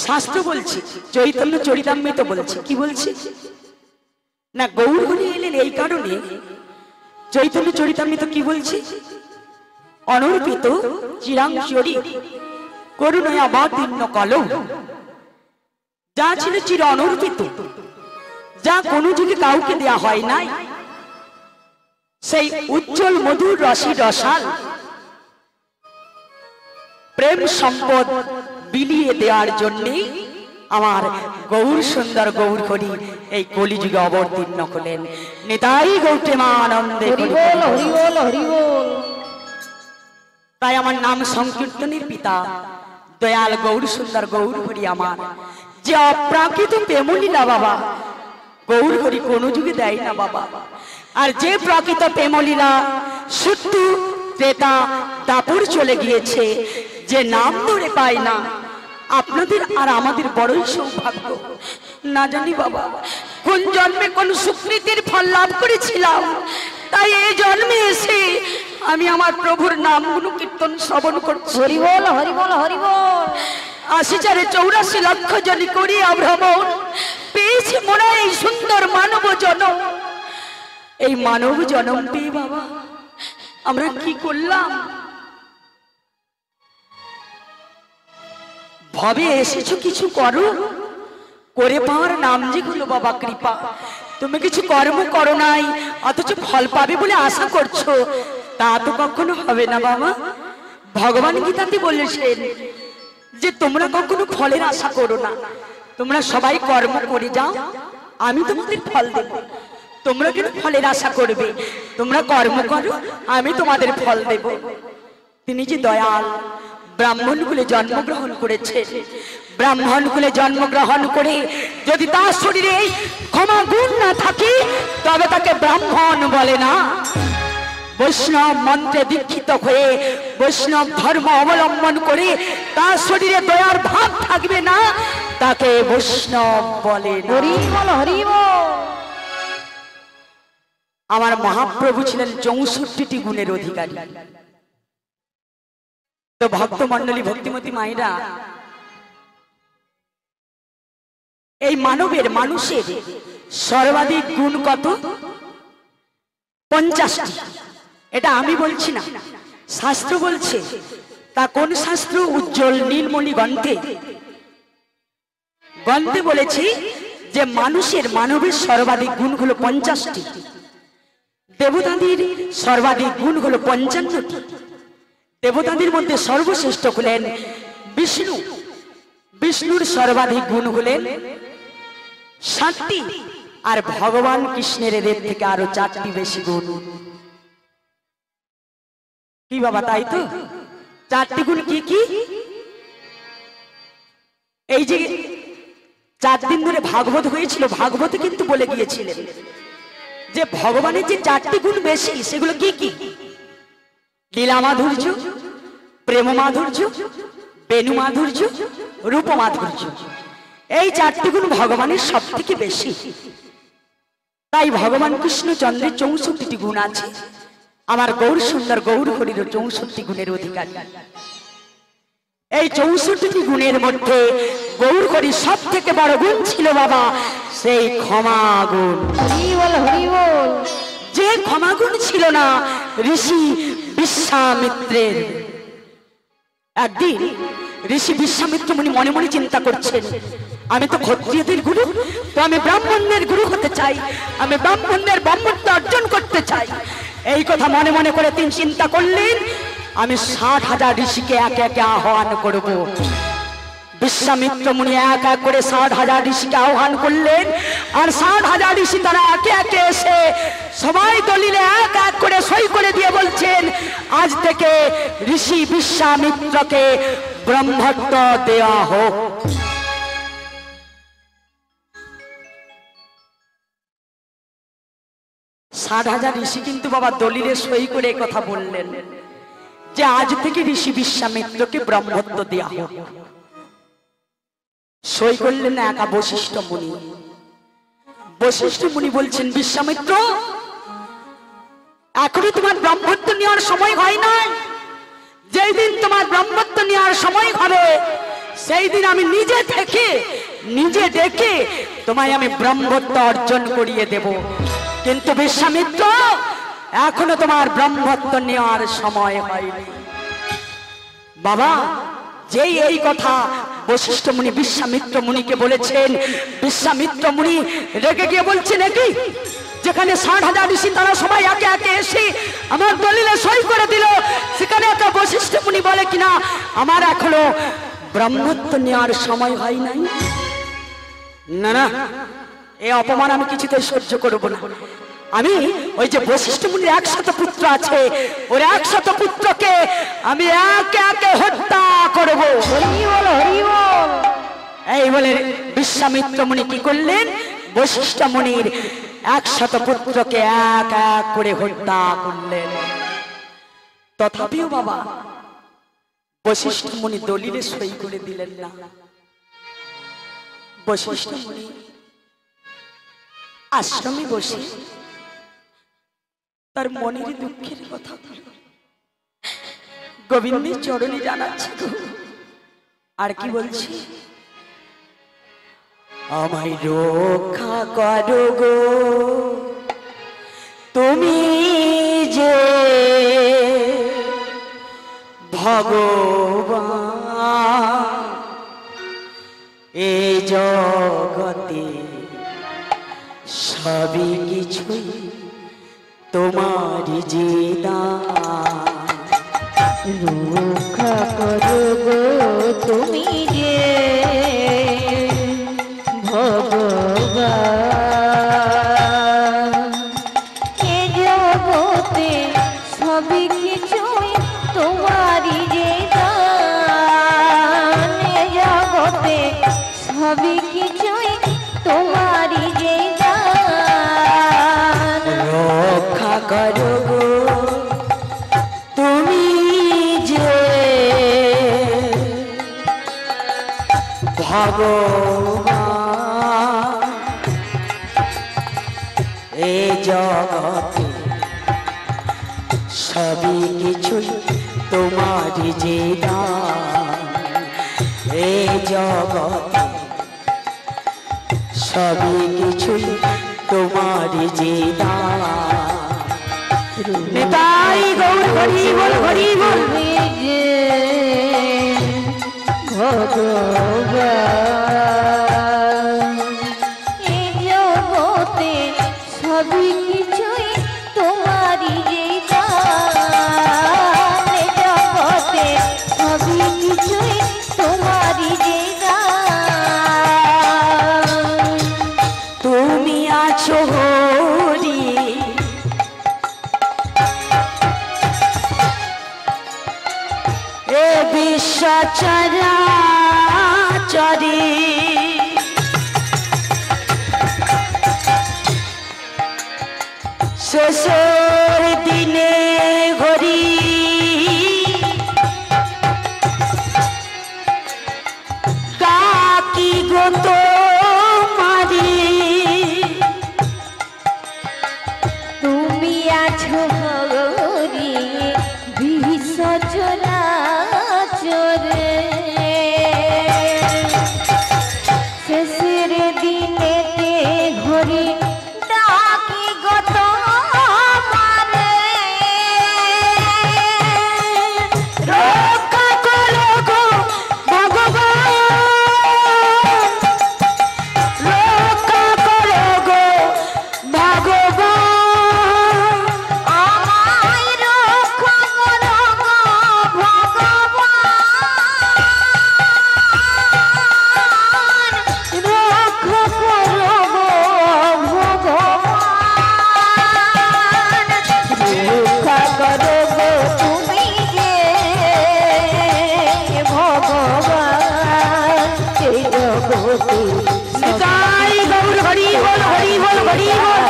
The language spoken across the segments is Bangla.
শাস্ত্র বলছি, চৈতন্য চরিতামৃত বলছি। কি বলছি না, গৌর হরি এলেন এই কারণে। চৈতন্য চরিতামৃত কি বলছি? অনর্পিত চিরাংশরী করুণয়া বাদীর্ণ কলম। যা ছিল চির অনর্পিত, যা কোনো যুগে কাউকে দেয়া হয় নাই, সেই উজ্জ্বল মধুর রসি রসাল প্রেম সম্পদ বিলিয়ে দেওয়ার জন্যে আমার গৌর সুন্দর গৌর হরি এই কলিযুগে অবতীর্ণ হলেন। নিতাই গৌতমানন্দে হরি বল, হরি বল, হরি বল। তাই আমার নাম সংকীর্তনের পিতা দয়াল গৌর সুন্দর গৌর হরি আমার যে অপ্রাকৃত প্রেমলীলা বাবা, গৌর হরি কোনো যুগে দেয় না বাবা। আর যে প্রকৃত প্রেমলীলা সত্য ত্রেতা দাপর চলে গিয়েছে, যে নাম ধরে পায় না, আপনাদের আর আমাদের বড়ই সৌভাগ্য। না জানি বাবা কোন জন্মে কোন সুকৃতির ফল লাভ করেছিলাম, তাই এই জন্মে এসে আমি আমার প্রভুর নাম গুণ কীর্তন শ্রবণ করছি। হরি বল, হরি বল, হরি বল। ৮৪ লক্ষ জনি করিয়া ভ্রমণ পেয়েছি মোরা এই সুন্দর মানব জনম। এই মানব জনম পেয়ে বাবা আমরা কি করলাম? ভাবে এসেছো কিছু করো, করে পাওয়ার নাম যেগুলো বাবা কৃপা। তুমি কিছু কর্ম করো নাই, অথচ ফল পাবে বলে আশা করছো, তা তো কখনো হবে না বাবা। ভগবান গীতাতে বলেছেন যে তোমরা কখনো ফলের আশা করো না, তোমরা সবাই কর্ম করে যাও, আমি তোমাদের ফল দেব। তোমরা কেন ফলের আশা করবে? তোমরা কর্ম করো, আমি তোমাদের ফল দেব। তিনি যে দয়াল, ব্রাহ্মণ কুলে জন্মগ্রহণ করেছে, ব্রাহ্মণ কুলে জন্মগ্রহণ করে যদি তার শরীরে ক্ষমা গুণ না থাকে, তবে তাকে ব্রাহ্মণ বলে না। বৈষ্ণব মন্ত্রে দীক্ষিত হয়ে বৈষ্ণব ধর্ম অবলম্বন করে তার শরীরে দয়ার ভাব থাকবে না, তাকে বৈষ্ণব বলে না। হরি বল, হরি বল। আমার মহাপ্রভু ছিলেন ৬৪টি গুণের অধিকারী। তো ভক্ত মন্ডলী, ভক্তিমতী মায়েরা, এই মানুষের সর্বাধিক গুণ কত? ৫০টি। এটা আমি বলছি না, শাস্ত্র বলছে। তা কোন শাস্ত্র? উজ্জ্বল নীলমণি গ্রন্থে বলেছি যে মানবের সর্বাধিক গুণ হলো ৫০টি, দেবতাদের সর্বাধিক গুণ হলো ৫৫টি। দেবতাদের মধ্যে সর্বশ্রেষ্ঠ হলেন বিষ্ণু, বিষ্ণুর সর্বাধিক গুণ হলেন ৭টি, আর ভগবান কৃষ্ণের এদের থেকে আরো ৪টি বেশি গুণ। কি বাবা, তাই তো? ৪টি গুণ কি কি? এই যে ৪ দিন ধরে ভাগবত হয়েছিল, ভাগবতে কিন্তু বলে গিয়েছিলেন যে ভগবানের যে ৪টি গুণ বেশি, সেগুলো কি কি? লীলা মাধুর্য, প্রেম মাধুর্য, বেণু মাধুর্য, রূপ মাধুর্য। এই ৪টি গুণ ভগবানের সব থেকে বেশি। তাই ভগবান কৃষ্ণচন্দ্রের ৬৪টি গুণ আছে, আমার গৌর সুন্দর গৌর হরির ৬৪ গুণের অধিকারী। এই ৬৪টি গুণের মধ্যে গৌর হরির সব থেকে বড় গুণ ছিল বাবা সেই ক্ষমা গুণ। হরি বল, হরি বল। যে ক্ষমা গুণ ছিল না ঋষি বিশ্বামিত্রের। একদিন ঋষি বিশ্বামিত্র মুনি মনে মনে চিন্তা করছেন, আমি তো ক্ষত্রিয়দের গুরু, তো আমি ব্রাহ্মণদের গুরু হতে চাই, আমি ব্রাহ্মণদের ব্রহ্মত্ব অর্জন করতে চাই। এই কথা মনে মনে করে তিনি চিন্তা করলেন, আমি ৬০,০০০ ঋষিকে একে একে আহ্বান করব। বিশ্বামিত্র মুনি এক এক করে ৬০,০০০ ঋষিকে আহ্বান করলেন, আর ৬০,০০০ ঋষি তারা একে একে এসে সবাই দলিলে এক এক করে সই করে দিয়ে বলছেন, আজ থেকে ঋষি বিশ্বামিত্রকে ব্রহ্মত্ব দেওয়া হোক। ষাট ঋষি কিন্তু বাবা দলিলে সই করে কথা বললেন যে আজ থেকে ঋষি বিশ্বামিত্রকে ব্রহ্মত্ব দেওয়া হোক। সই করলেন না একা বশিষ্ঠ মুনি। বশিষ্ঠ মুনি বলছেন, বিশ্বামিত্র এখনো তোমার ব্রহ্মত্ব নেওয়ার সময় হয় নাই, যেই দিন তোমার ব্রহ্মত্ব নেওয়ার সময় হবে সেই দিন আমি নিজে থেকে নিজে ডেকে তোমায় আমি ব্রহ্মত্ব অর্জন করিয়ে দেব। কিন্তু বিশ্বামিত্র, এখনো তোমার ব্রহ্মত্ব নেওয়ার সময় হয়নি। বাবা, যেই এই কথা বশিষ্ঠ মুনি বিশ্বামিত্র মুনিকে বলেছেন, বিশ্বামিত্র মুনি রেগে গিয়ে বলছে নাকি, যেখানে 60,000 ঋষি তারা সবাই একে একে এসে আমার দলিলে সই করে দিল, সেখানে একটা বশিষ্ঠ মুনি বলে কিনা আমার এখনো ব্রহ্মত্ব নেওয়ার সময় হয় নাই। না না, এই অপমান আমি কিছুতেই সহ্য করব না। আমি ওই যে বশিষ্ঠ মুনির 100 পুত্র আছে, ওর 100 পুত্রকে আমি একে একে হত্যা করব। হরি বল হরি বল। এই বলে বিশ্বামিত্র মুনি কি করলেন, বশিষ্ঠ মুনির 100 পুত্রকে এক এক করে হত্যা করলেন। তথাপিও বাবা বশিষ্ঠ মুনি দলিলে সই করে দিলেন না। বশিষ্ঠ মুনি আশ্রমে বসে তার মনের দুঃখের কথা গোবিন্দের চরণে জানাচ্ছে। আর কি বলছি, আমায় রক্ষা করো গো তুমি যে ভগবান, এই জগতে সবই কিছুই তোমারই যে দান। রক্ষা করো গো তুমি যে ভগবান, এ জগতে সবই কিছুই তোমারই যে দান। এ জগতে সবই কিছুই তোমারই যে দান। রক্ষা করো গো তুমি যে ভগবান, এই জগতে সবই কিছুই তোমারই যে দান। এই জগতে সবই কিছুই তোমারই যে দান। নিতাই গৌর হরি বল হরি বল। তুমি যে ভগবান, এ জগতে সবই কিছুই তোমারই যে দান। এ জগতে সবই কিছুই তোমারই যে দান। তুমি আছো হরি এ বিশ্ব চরাচরে, শেষের দিনে হরি কাকি গো তোমারি। তুমি আছো হরি বিশ্ব চরাচরে, শেষের দিনেতে হরি ডাকি গো তোমারে। রক্ষা করো গো ভগবান, রক্ষা করো গো ভগবান, আমায় রক্ষা করো গো ভগবান, রক্ষা করো গো ভগবান, রক্ষা করো গো তুমি যে ভগবান। এই জগতে নিতাই গৌর হরি বল হরি বল হরি বল।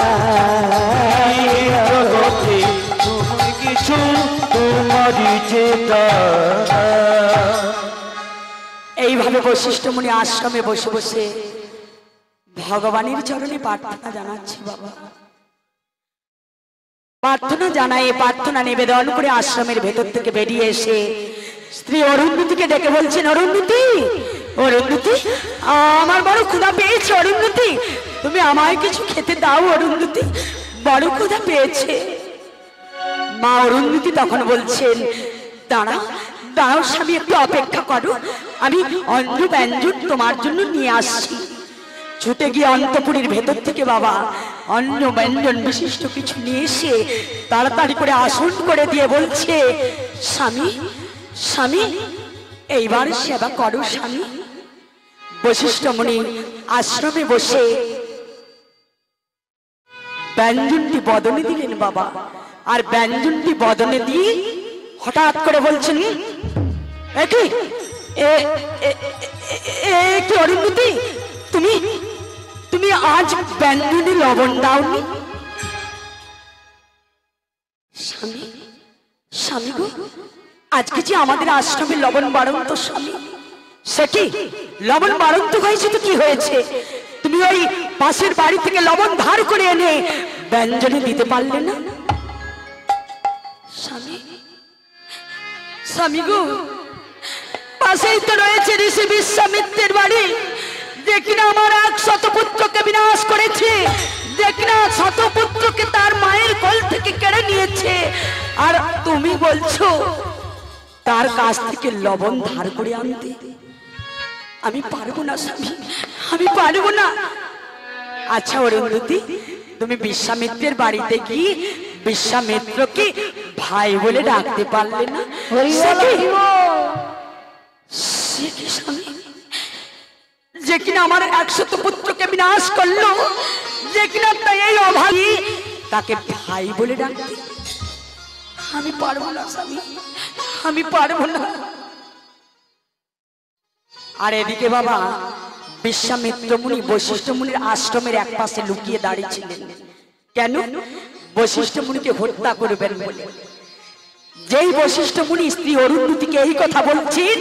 জগতে তুমি কিছু তোমারই যে এইভাবে বশিষ্ঠ মুনি আশ্রমে বসে বসে ভগবানের চরণে প্রার্থনা জানাচ্ছি। বাবা প্রার্থনা জানায়, প্রার্থনা নিবেদন করে আশ্রমের ভেতর থেকে বেরিয়ে এসে স্ত্রী অরুন্ধতিকে ডেকে বলছেন, অরুন্ধতি অরুন্ধতি, আমার বড় ক্ষুধা পেয়েছে অরুন্ধতি, তুমি আমায় কিছু খেতে দাও অরুন্ধতি, বড় ক্ষুধা পেয়েছে। মা অরুন্ধতি তখন বলছেন, দাঁড়াও দাঁড়াও স্বামী, একটু অপেক্ষা করো, আমি অন্ন ব্যঞ্জন তোমার জন্য নিয়ে আসছি। ছুটে গিয়ে অন্তপুরীর ভেতর থেকে বাবা অন্ন ব্যঞ্জন বিশিষ্ট কিছু নিয়ে এসে তাড়াতাড়ি করে আসন করে দিয়ে বলছে, স্বামী স্বামী এইবার সেবা করো স্বামী। বশিষ্ঠ মুনি আশ্রমে বসে ব্যঞ্জনটি বদনে দিলেন বাবা, আর ব্যঞ্জনটি বদনে দিয়ে হঠাৎ করে বলছেন, কি অরুন্ধতি, তুমি তুমি আজ ব্যঞ্জনে লবণ দাওনি? স্বামী স্বামী গো, আজকে যে আমাদের আশ্রমে লবণ বাড়ন্ত স্বামী। সে কি লবণ বাড়ন্ত হয়েছে তো কি হয়েছে, তুমি ওই পাশের বাড়ি থেকে লবণ ধার করে এনে ব্যঞ্জনে দিতে পারলে না? স্বামী স্বামী গো, পাশেই তো রয়েছে ঋষি বিশ্বামিত্রের বাড়ি, দেখিনা আমার 100 পুত্রকে বিনাশ করেছে, দেখিনা 100 পুত্রকে তার মায়ের কোল থেকে কেড়ে নিয়েছে, আর তুমি বলছো তার কাছ থেকে লবণ ধার করে আনতে? আমি পারবো না স্বামী, আমি পারবো না। আচ্ছা অরুন্ধতি, তুমি বিশ্বামিত্রের বাড়িতে গিয়ে বিশ্বামিত্রকে ভাই বলে ডাকতে পারলে না? সে কি স্বামী, যে কিনা আমার 100 পুত্রকে বিনাশ করলো, যে কিনা তাই এই অভাবী তাকে ভাই বলে ডাকতে? আমি পারবো না স্বামী, আমি পারবো না। আর এদিকে বাবা বিশ্বামিত্র মুনি বশিষ্ঠ মুনির আশ্রমের এক পাশে লুকিয়ে দাঁড়িয়েছিলেন। কেন? বশিষ্ঠ মুনিকে হত্যা করবেন বলে। যেই বশিষ্ঠ মুনি স্ত্রী অরুন্ধতিকে এই কথা বলছেন,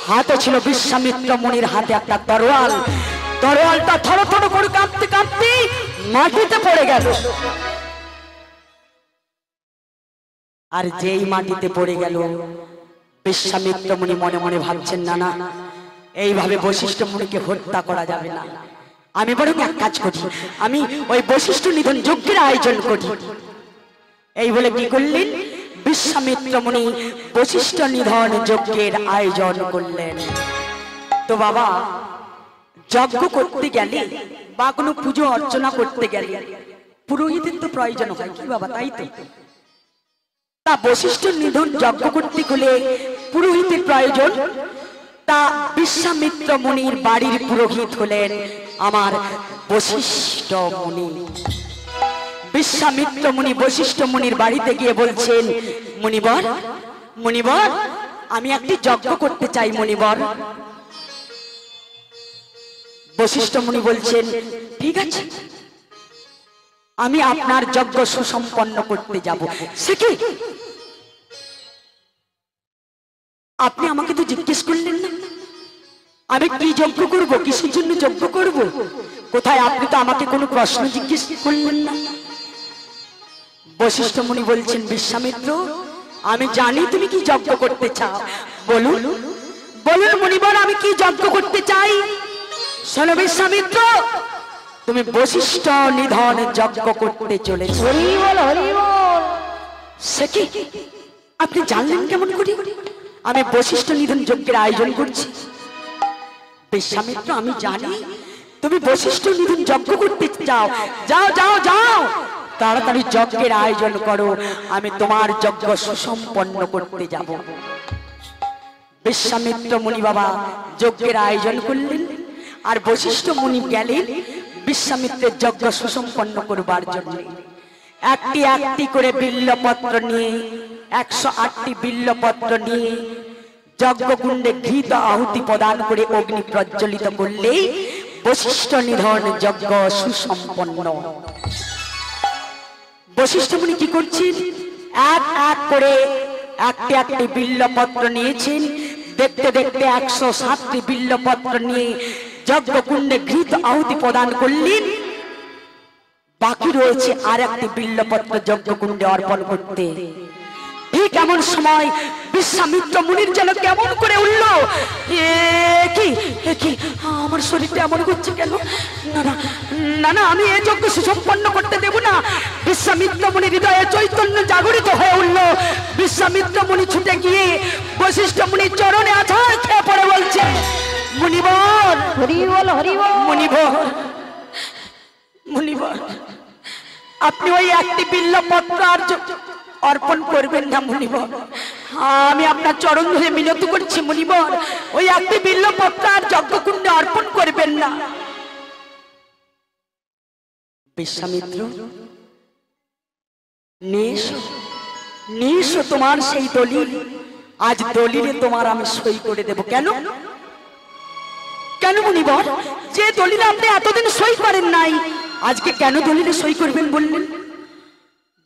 হাতে ছিল বিশ্বামিত্র মুনির হাতে একটা তরোয়াল, তরোয়ালটা থরো থরো করে কাঁপতে কাঁপতে মাটিতে পড়ে গেল। আর যেই মাটিতে পড়ে গেল, বিশ্বামিত্র মুনি মনে মনে ভাবছেন, না না, এইভাবে বশিষ্ঠ মুনিকে হত্যা করা যাবে না, আমি বরং এক কাজ করি, আমি ওই বশিষ্ঠ নিধন যজ্ঞের আয়োজন করি। এই বলে কি করলেন? বিশ্বামিত্র মুনি বশিষ্ঠ নিধন যজ্ঞের আয়োজন করলেন। তো বাবা যজ্ঞ করতে গেলে বা কোনো পুজো অর্চনা করতে গেলে পুরোহিতের তো প্রয়োজন হয় কি বাবা, তাই তো? তা বশিষ্ঠ নিধন যজ্ঞ করতে গেলে পুরোহিতের প্রয়োজন। তা বিশ্বামিত্র মুনির বাড়ির পুরোহিত হলেন আমার বশিষ্ঠ মুনি। বিশ্বামিত্র মুনি বশিষ্ঠ মুনির বাড়িতে গিয়ে বলছেন, মুনিবর মুনিবর, আমি একটি যজ্ঞ করতে চাই মুনিবর। বশিষ্ঠ মুনি বলছেন, ঠিক আছে, আমি আপনার যজ্ঞ সুসম্পন্ন করতে যাব। সে কি, আপনি আমাকে তো জিজ্ঞেস করলেন না আমি কি যজ্ঞ করব, কিসের জন্য যজ্ঞ করব? কোথায়? আপনি তো আমাকে কোনো প্রশ্ন জিজ্ঞেস করলেন না। বশিষ্ঠ মুনি বলছেন, বিশ্বামিত্র, আমি জানি তুমি কি যজ্ঞ করতে চাও, বলুন বলুন মুনিবর, আমি কি যজ্ঞ করতে চাই? শোনো বিশ্বামিত্র, তুমি বশিষ্ঠ নিধন যজ্ঞ করতে চলেছ। সে কি, আপনি জানলেন কেমন করে আমি বশিষ্ঠ নিধন যজ্ঞের আয়োজন করছি? বিশ্বামিত্র, আমি জানি তুমি বশিষ্ঠ নিধন যজ্ঞ করতে চাও, যাও যাও যাও, তাড়াতাড়ি যজ্ঞের আয়োজন করো, আমি তোমার যজ্ঞ সুসম্পন্ন করতে যাব। বিশ্বামিত্র মুনি বাবা যজ্ঞের আয়োজন করলেন, আর বশিষ্ঠ মুনি গেলেন বিশ্বামিত্রের যজ্ঞ সুসম্পন্ন করবার জন্য। একটি একটি করে বিল্লপত্র নিয়ে, 108টি বিল্লপত্র নিয়ে যজ্ঞকুণ্ডে ঘৃত আহুতি প্রদান করে অগ্নি প্রজ্বলিত করলেই বশিষ্ঠ নিধন যজ্ঞ সুসম্পন্ন। বশিষ্ঠ মুনি কি করছেন? এক এক করে একটি একটি বিল্লপত্র নিয়েছেন। দেখতে দেখতে 107টি বিল্লপত্র নিয়ে যজ্ঞকুণ্ডে ঘৃত আহুতি প্রদান করলেন। বাকি রয়েছে আর একটি বিল্লপত্র যজ্ঞকুণ্ডে অর্পণ করতে। ঠিক এমন সময় বিশ্বামিত্র মুনির যেন কেমন করে উঠল, কি শরীরটা এমন হচ্ছে কেন? না না না না, আমি এই যজ্ঞ সুসম্পন্ন করতে দেব না। বিশ্বামিত্র মুনি হৃদয়ে চৈতন্য জাগরিত হয়ে উঠল। বিশ্বামিত্র মুনি ছুটে গিয়ে বশিষ্ঠ মুনির চরণে আছাড় খেয়ে পড়ে বলছে, মুনিবর, হরি বল, হরি বল। মুনিবর, মুনিবর, আপনি ওই একটি বিল্লপত্র আর অর্পণ করবেন না মুনিবর। আমি আপনার চরণ ধরে মিনতি করছি মুনিবর, ওই একটি বিল্লপত্র আর যজ্ঞকুণ্ডে অর্পণ করবেন না। বিশ্বামিত্র, নিস তোমার সেই দলিল। আজ দলিলে তোমার আমি সই করে দেব। কেন কেন মুনিবর? যে দলিলে আপনি এতদিন সই করেন নাই, আজকে কেন দলিলে সই করবেন বললেন?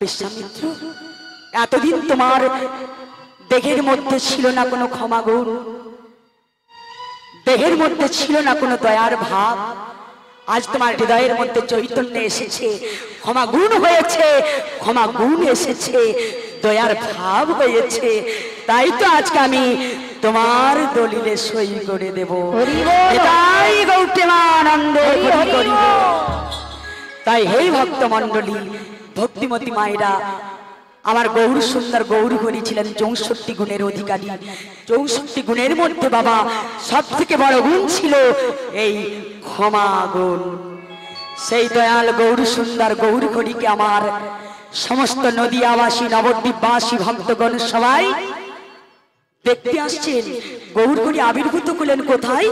বিশ্বামিত্র, এতদিন তোমার দেহের মধ্যে ছিল না কোনো ক্ষমা গুণ, দেহের মধ্যে ছিল না কোনো দয়ার ভাব। আজ তোমার হৃদয়ের মধ্যে চৈতন্য এসেছে, ক্ষমা গুণ হয়েছে, ক্ষমা গুণ এসেছে, দয়ার ভাব হয়েছে। তাই তো আজকে আমি তোমার দলিলে সই করে দেব। তাই গৌতমানন্দে হরি হরি বল। তাই হে ভক্ত মণ্ডলী, ভক্তিমতী মায়েরা, আমার গৌর সুন্দর গৌর হরি ছিলেন 64 গুণের অধিকারী। 64 গুণের মধ্যে বাবা সব থেকে বড় গুণ ছিল এই ক্ষমা গুণ। সেই দয়াল গৌর সুন্দর গৌর হরিকে আমার সমস্ত নদীয়াবাসী, নবদ্বীপবাসী ভক্তগণ সবাই দেখতে আসছেন। গৌর হরি আবির্ভূত হলেন কোথায়?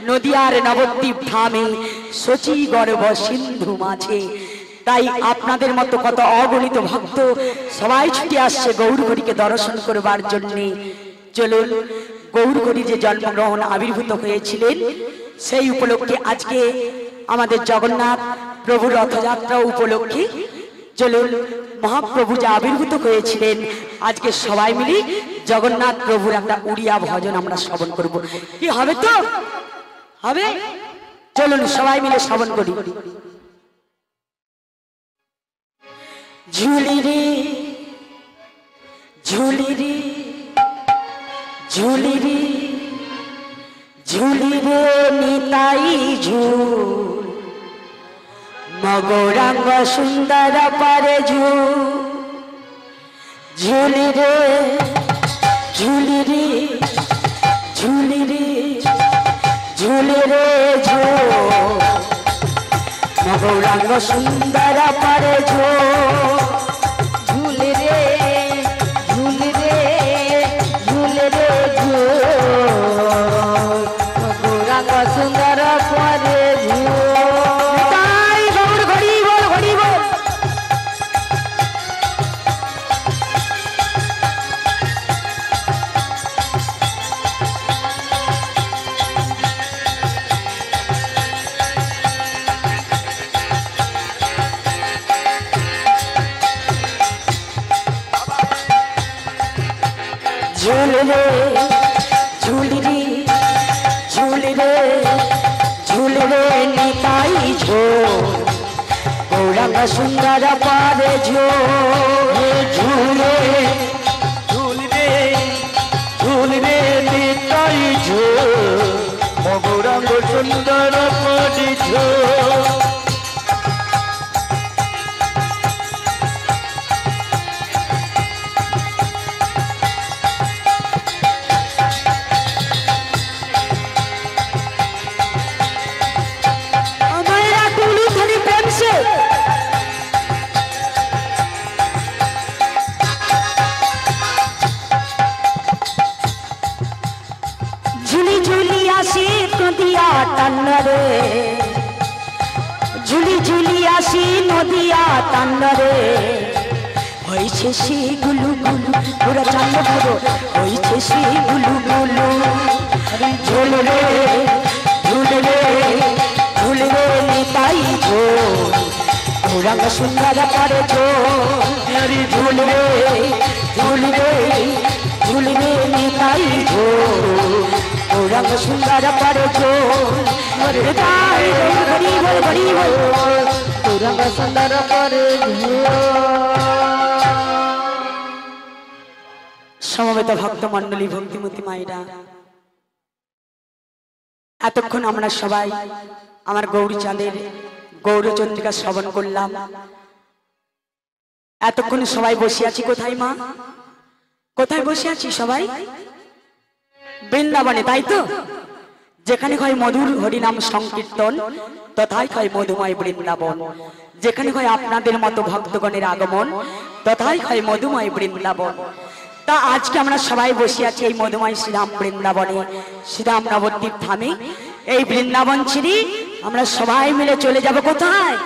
নদিয়ার নবদ্বীপ ধামে, শচী গর্ভ সিন্ধু মাঝে। তাই আপনাদের মতো কত অগণিত ভক্ত সবাই ছুটে আসছে গৌর হরিকে দর্শন করবার জন্যে। চলুন, গৌর হরি যে জন্মগ্রহণ আবির্ভূত হয়েছিলেন সেই উপলক্ষে আজকে আমাদের জগন্নাথ প্রভুর রথযাত্রা উপলক্ষে চলুন, মহাপ্রভু যে আবির্ভূত হয়েছিলেন আজকে সবাই মিলে জগন্নাথ প্রভুর একটা উড়িয়া ভজন আমরা শ্রবণ করব। কি হবে? তো হবে। চলুন সবাই মিলে শ্রবণ করি। ঝুলি রে ঝুলি রে ঝুলি রে ঝুলি রে নিতাই ঝুল, মগরাঙ্গ সুন্দর পারে ঝুল। ঝুলি রে ঝুলি রে ঝুলি রে ঝুলি রে ঝুল, মগরাঙ্গ সুন্দর পারে ঝুল। ঝুলে রে, ঝুলে রে, ঝুলে রে ঝুল, গৌরাঙ্গ সুন্দর পরে ঝুল। তাই গৌর হরি বল, হরি বল। ঝুল রে ঝুল রে ঝুল রে ঝুল রে নিতাই ঝোল, গৌরাঙ্গ সুন্দর পারে ঝোল। ঝুলে ঝুল রে ঝুল রে নিতাই ঝোল, মগরাঙ্গ সুন্দর পারে ঝোল। हमारा टुलू धनी प्रेम से झुली झुली आसी नदिया टान रे, झुली झुली आसी नदिया टान रे। হইছে সে গুলু গুলু, পুরা চান্দ পুরো হইছে সে গুলু গুলু। ঝুল রে ঝুল রে ঝুল রে নিতাই ঝোল, গৌরাঙ্গ সুন্দর পারে ঝোল। ঝুল রে ঝুল রে ঝুল রে নিতাই ঝোল, গৌরাঙ্গ সুন্দর পারে ঝোল। তাই হরি বল, হরি বল। গৌরাঙ্গ সুন্দর পরে ঝুল। সমবেত ভক্ত মণ্ডলী, ভক্তিমতী মায়েরা, এতক্ষণ আমরা সবাই আমার গৌরীচাঁদের গৌরচন্দ্রিকা শ্রবণ করলাম। এতক্ষণ সবাই বসে আছি কোথায় মা? কোথায় বসে আছি সবাই? বৃন্দাবনে, তাই তো? যেখানে হয় মধুর হরিনাম সংকীর্তন তথায় হয় মধুময় বৃন্দাবন। যেখানে হয় আপনাদের মতো ভক্তগণের আগমন তথায় হয় মধুময় বৃন্দাবন। তা আজকে আমরা সবাই বসে আছি এই মধুময় শ্রীরাম বৃন্দাবনে, শ্রীরাম নবদ্বীপ ধামে। এই বৃন্দাবন ছিড়ি আমরা সবাই মিলে চলে যাব কোথায়?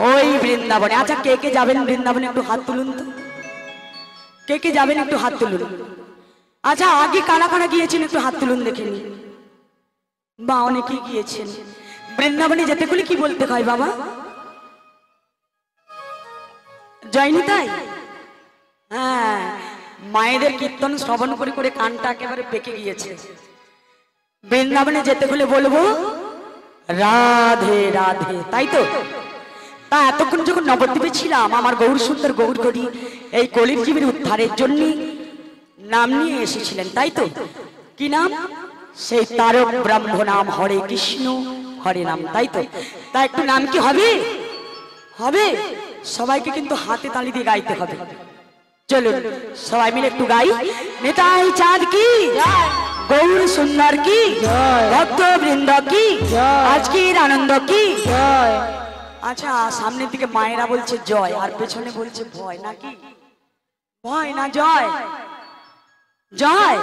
ওই বৃন্দাবনে। আচ্ছা, কে কে যাবেন বৃন্দাবনে একটু হাত তুলুন তো। কে কে যাবেন একটু হাত তুলুন। আচ্ছা, আগে কারা কারা গিয়েছেন একটু হাত তুলুন দেখে নি। বা অনেকেই গিয়েছেন। বৃন্দাবনে যেতে গেলে কি বলতে হয় বাবা? জয়নি তাই? হ্যাঁ, মায়েদের কীর্তন শ্রবণ করে করে কানটা একেবারে পেকে গিয়েছে। বৃন্দাবনে যেতে হলে বলবো রাধে রাধে, তাই তো? তা এতক্ষণ যখন নবদ্বীপে ছিলাম আমার গৌর সুন্দর গৌর করি এই কলির জীবের উদ্ধারের জন্য নাম নিয়ে এসেছিলেন, তাই তো? কি নাম? সেই তারক ব্রহ্ম নাম হরে কৃষ্ণ হরে নাম, তাই তো? তা একটু নাম কি হবে? হবে। সবাইকে কিন্তু হাতে তালি দিয়ে গাইতে হবে। চলুন সবাই মিলে একটু গাই। নিতাই চাঁদ কি, গৌর সুন্দর কি, ভক্ত বৃন্দ কি, আজকের আনন্দ কি। আচ্ছা, সামনের দিকে মায়েরা বলছে জয় আর পেছনে বলছে ভয়, নাকি? ভয় না জয়? জয়।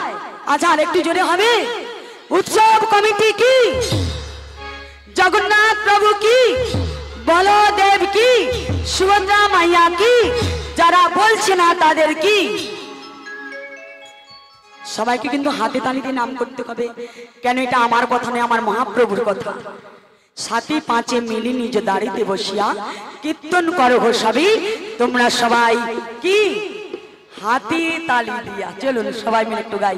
আচ্ছা, আর একটু জোরে হবে। উৎসব কমিটি কি, জগন্নাথ প্রভু কি, বলদেব কি, সুভদ্রা মাইয়া কি, যারা বলছে না তাদের কি। সবাইকে কিন্তু হাতে তালি দিয়ে নাম করতে হবে। কেন? এটা আমার কথা নয়, আমার মহাপ্রভুর কথা। সাথে পাঁচে মিলি নিজ দাঁড়িতে বসিয়া কীর্তন করো গো সবই তোমরা সবাই কি হাতে তালি দিয়া। চলুন সবাই মিলে একটু গাই।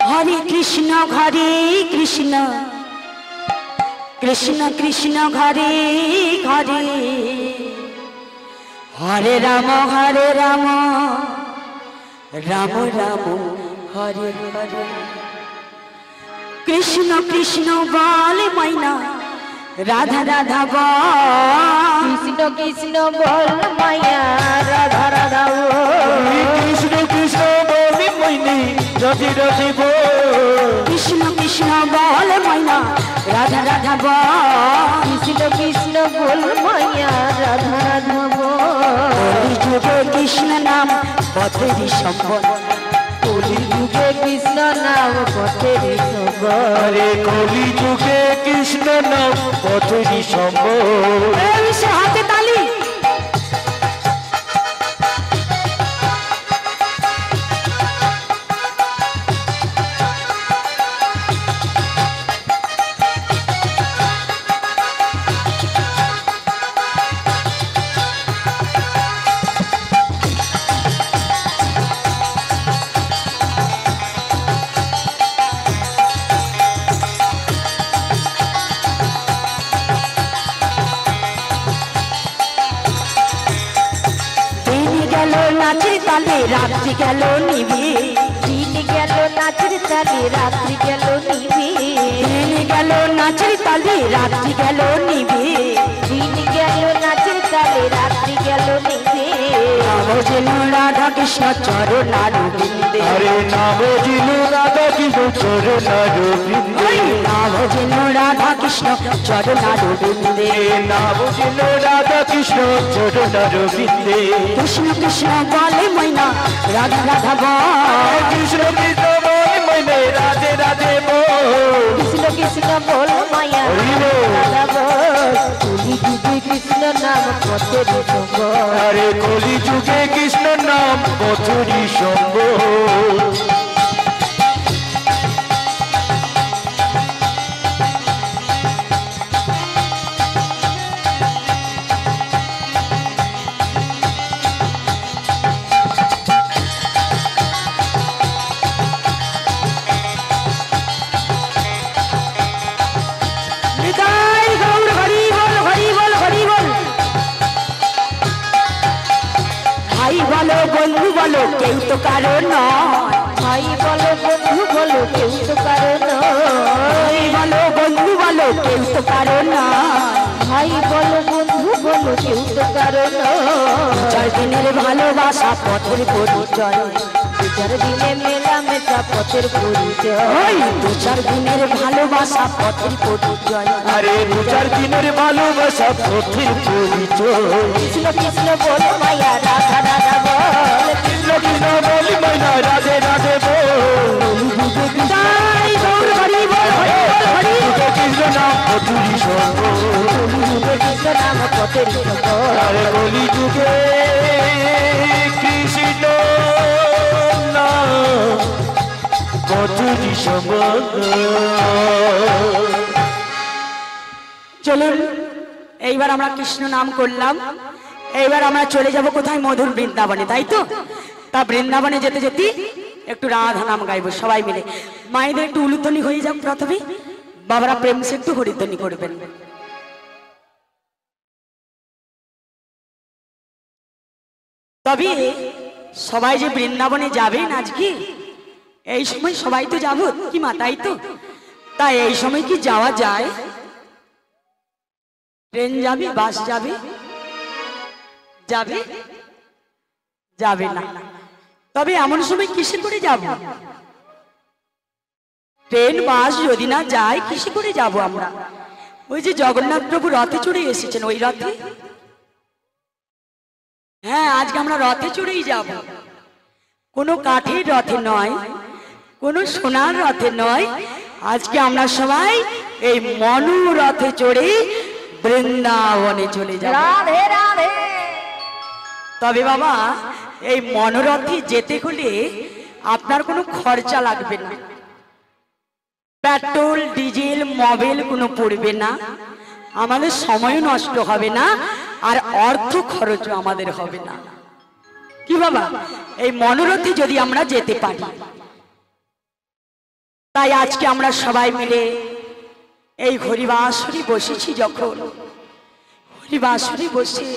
হরে কৃষ্ণ হরে কৃষ্ণ কৃষ্ণ কৃষ্ণ হরে হরে, হরে রাম রাম রাম হরে হরে। কৃষ্ণ কৃষ্ণ বল মাইনা, রাধা রাধা বল। কৃষ্ণ কৃষ্ণ বল মায়া, রাধা রাধা বল। কৃষ্ণ কৃষ্ণ বলি মইনি, রাধে রাধে বল। কৃষ্ণ কৃষ্ণ বল মাইনা, রাধা রাধা বল। কৃষ্ণ কৃষ্ণ বল মায়া, রাধা রাধা বল। কলিযুগে কৃষ্ণ নাম পথেরই সম্বল, কলিযুগে কৃষ্ণ নাম পথেরই সম্বল। আরে কলি যুগে কৃষ্ণ নাম পথেরই সম্বল। এই সে হাতে তালি। নাচের তালে রাত্রি গেল নিভে, দিন গেল নাচের তালে রাত্রি গেল নিভে। দিন গেল নাচের তালে রাত্রি গেল নিভে। দিন গেল নাচের তালে রাত্রি গেল নিভে। নাম যেন রাধা কৃষ্ণ চরণার বৃন্দে। আরে নাম জিল রাধা কৃষ্ণ চরণার বৃন্দে। নাম যেন রাধা কৃষ্ণ চরণার বৃন্দে। নাম জিল রাধা কৃষ্ণ চরণার বৃন্দে। কৃষ্ণ কৃষ্ণ বলে ময়না, রাধা রাধা বল। কৃষ্ণ কৃষ্ণ বলে মইনে, রাধে রাধে বল। কৃষ্ণ কৃষ্ণ বল মায়া, রাধা বল। কলিযুগে কৃষ্ণ নাম পথেরই সম্বল। আরে কলি যুগে কৃষ্ণ নাম পথেরই সম্বল। নিতাই গৌর হরি বল হরি বল হরি বল। ভাই বলো বন্ধু বলো কেউ তো কারো নয়। ভাই বলো বন্ধু বন্ধু বলো কেউ তো কারো নয়, বলো বন্ধু বলো কেউ তো কারো না, ভাই বলো বন্ধু বলো কেউ তো কারো নয়। 4 দিনের ভালোবাসা পথের পরিচয়, 4 দিনে মেলামেশা পথের পরিচয়, ওই 2-4 দিনের ভালোবাসা পথের পরিচয়। আরে 2-4 দিনের ভালোবাসা পথের পরিচয়। কৃষ্ণ কৃষ্ণ বল মায়া রাধা রাধা বল, কৃষ্ণ কৃষ্ণ বলি মাইনা রাধে রাধে বল। তাই গৌর হরি বল, হরি বল, হরি। যুগে কৃষ্ণ নাম পথুরি সঙ্গ, কৃষ্ণ নাম পথের সঙ্গ। আরে বলি যুগে কৃষ্ণ নাম পথুরি সঙ্গ। চলুন এইবার আমরা কৃষ্ণ নাম করলাম, এইবার আমরা চলে যাব কোথায়? মধুর বৃন্দাবনে, তাই তো? তা বৃন্দাবনে যেতে যেতে একটু রাধা নাম গাইবো সবাই মিলে। মায়েদের একটু উলুধ্বনি হয়ে যাক প্রথমে, বাবারা প্রেম সে একটু হরিধ্বনি করবেন। তবে সবাই যে বৃন্দাবনে যাবেন আজকে, এই সময় সবাই তো যাব কি মা, তাই তো? তাই এই সময় কি যাওয়া যায়? ট্রেন যাবে, বাস যাবে? যাবে? যাবে না। তবে এমন সময় কিসে করে যাব? ট্রেন বাস যদি না যায় কিসে করে যাব আমরা? ওই যে জগন্নাথ প্রভু রথে চড়ে এসেছেন, ওই রথে। হ্যাঁ, আজকে আমরা রথে চড়েই যাব। কোনো কাঠের রথে নয়, কোনো সোনার রথে নয়, আজকে আমরা সবাই এই মনু রথে চড়ে বৃন্দাবনে চলে যাব। রাধে রাধে। তবে বাবা, এই মনোরথে যেতে হলে আপনার কোনো খরচা লাগবে না, পেট্রোল ডিজেল মোবিল কোনো পড়বে না, আমাদের সময় নষ্ট হবে না, আর অর্থ খরচও আমাদের হবে না। কি বাবা, এই মনোরথে যদি আমরা যেতে পারি, তাই আজকে আমরা সবাই মিলে এই হরিবাসরে বসেছি। যখন হরিবাসরে বসে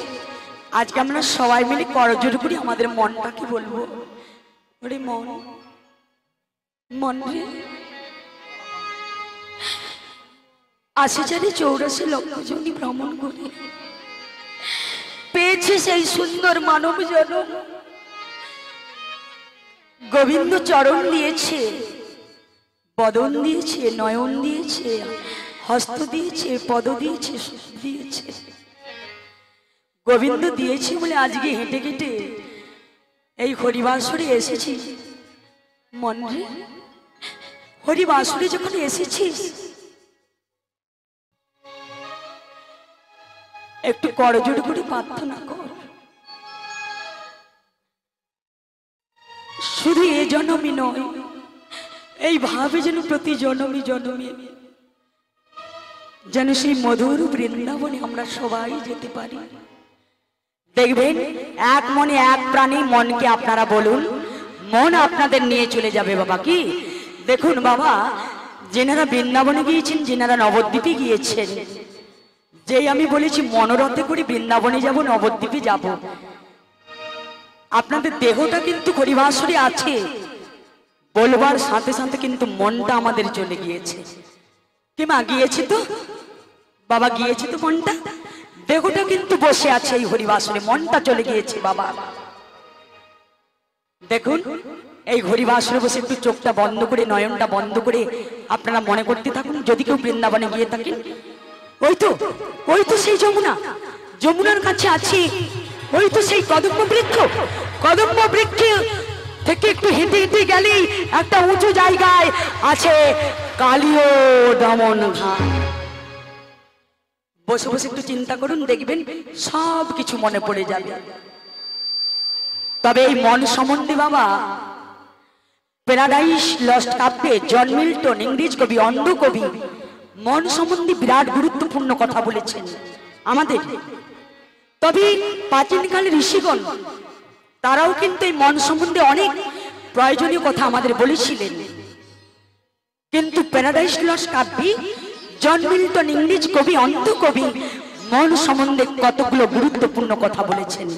আজকে আমরা সবাই মিলে করজোড় করি আমাদের মনটাকে বলবো, ওরে মন, মন রে, ৮০,৮৪ লক্ষ জনই ভ্রমণ করে পেয়েছে সেই সুন্দর মানব জনম। গোবিন্দ চরণ দিয়েছে, বদন দিয়েছে, নয়ন দিয়েছে, হস্ত দিয়েছে, পদ দিয়েছে, সুখ দিয়েছে। গোবিন্দ দিয়েছে বলে আজকে হেঁটে হেঁটে এই হরিবাসরে এসেছি। মন রে, হরিবাসরে যখন এসেছিস একটু করজোড় করে প্রার্থনা কর, শুধু এ জন্মই নয়, এই ভাবে যেন প্রতি জন্মে জন্মে যেন সেই মধুর বৃন্দাবনে আমরা সবাই যেতে পারি। দেখবেন এক মনে এক প্রাণী, মনকে আপনারা বলুন, মন আপনাদের নিয়ে চলে যাবে বাবা। কি দেখুন বাবা, যেনারা বৃন্দাবনে গিয়েছেন, যেনারা নবদ্বীপে গিয়েছেন, যেই আমি বলেছি মনোরথে করে বৃন্দাবনে যাব, নবদ্বীপে যাব, আপনাদের দেহটা কিন্তু হরিবাসরে আছে, বলবার সাথে সাথে কিন্তু মনটা আমাদের চলে গিয়েছে। কি মা, গিয়েছে তো বাবা, গিয়েছে তো মনটা, দেহটা কিন্তু বসে আছে এই হরিবাসরে, মনটা চলে গিয়েছে বাবা। দেখুন এই হরিবাসরে বসে একটু চোখটা বন্ধ করে, নয়নটা বন্ধ করে আপনারা মনে করতে থাকুন, যদি কেউ বৃন্দাবনে গিয়ে থাকেন, ওই তো, ওই তো সেই যমুনা, যমুনার কাছে আছে ওই তো সেই কদম্ব বৃক্ষ, কদম্ব বৃক্ষ থেকে একটু হেঁটে হেঁটে গেলেই একটা উঁচু জায়গায় আছে কালীয় দমন ঘাট। বসে বসে একটু চিন্তা করুন, দেখবেন সব কিছু মনে পড়ে যাবে। তবে এই মন সম্বন্ধে বাবা প্যারাডাইস লস্ট কাব্যে জন মিল্টন, ইংরেজ কবি, অন্ধ কবি, মন সম্বন্ধে বিরাট গুরুত্বপূর্ণ কথা বলেছেন আমাদের। তবে প্রাচীনকালের ঋষিগণ তারাও কিন্তু এই মন সম্বন্ধে অনেক প্রয়োজনীয় কথা আমাদের বলেছিলেন, কিন্তু প্যারাডাইস লস্ট কাব্যে জন মিল্টন, ইংরেজ কবি, অন্ধ কবি, মন সম্বন্ধে কতগুলো গুরুত্বপূর্ণ কথা বলেছেন।